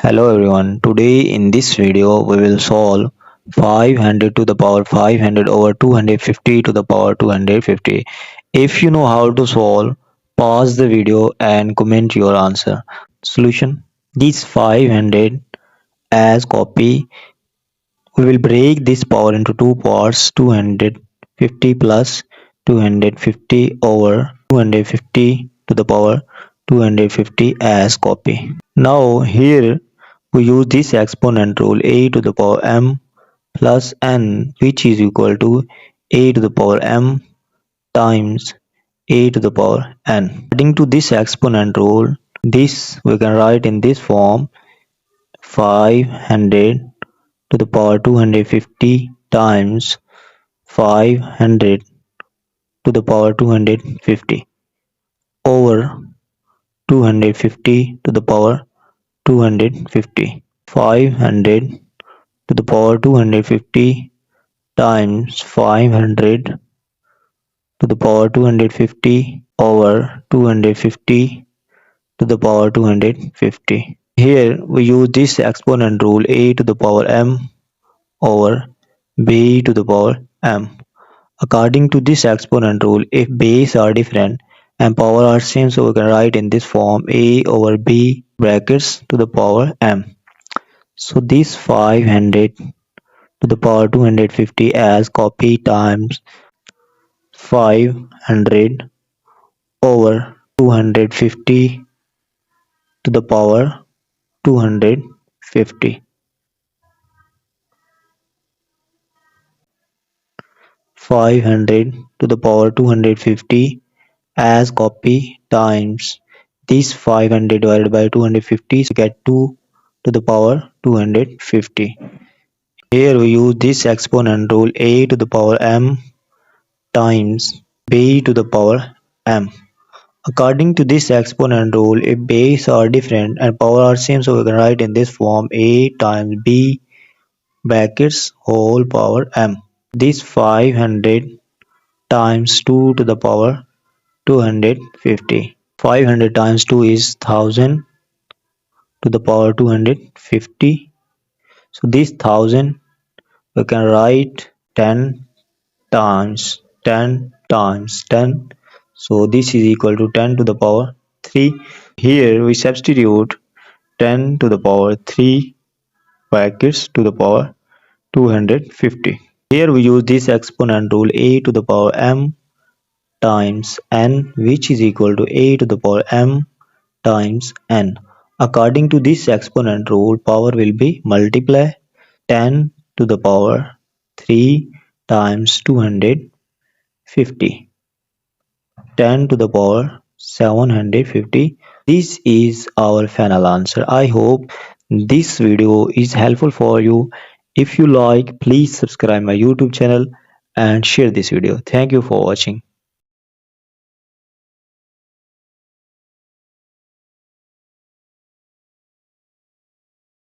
Hello everyone, today in this video we will solve 500 to the power 500 over 250 to the power 250. If you know how to solve, pause the video and comment your answer. Solution: this 500 as copy, we will break this power into two parts: 250 plus 250 over 250 to the power 250 as copy. Now here we use this exponent rule: a to the power m plus n, which is equal to a to the power m times a to the power n. According to this exponent rule, this we can write in this form: 500 to the power 250 times 500 to the power 250 over 250 to the power 250. 500 to the power 250 times 500 to the power 250 over 250 to the power 250. Here we use this exponent rule: a to the power m over b to the power m. According to this exponent rule, if base are different and power are same, so we can write in this form: a over b brackets to the power m. So this 500 to the power 250 as copy times 500 over 250 to the power 250. 500 to the power 250 as copy times this 500 divided by 250, so we get 2 to the power 250. Here we use this exponent rule: a to the power m times b to the power m. According to this exponent rule, if base are different and power are same, so we can write in this form: a times b brackets whole power m. This 500 times 2 to the power 250. 500 times 2 is 1000 to the power 250. So this 1000 we can write 10 times 10 times 10. So this is equal to 10 to the power 3. Here we substitute 10 to the power 3 brackets to the power 250. Here we use this exponent rule: a to the power m times n, which is equal to a to the power m times n. According to this exponent rule, power will be multiply 10 to the power 3 times 250. 10 to the power 750. This is our final answer. I hope this video is helpful for you. If you like, please subscribe my YouTube channel and share this video. Thank you for watching.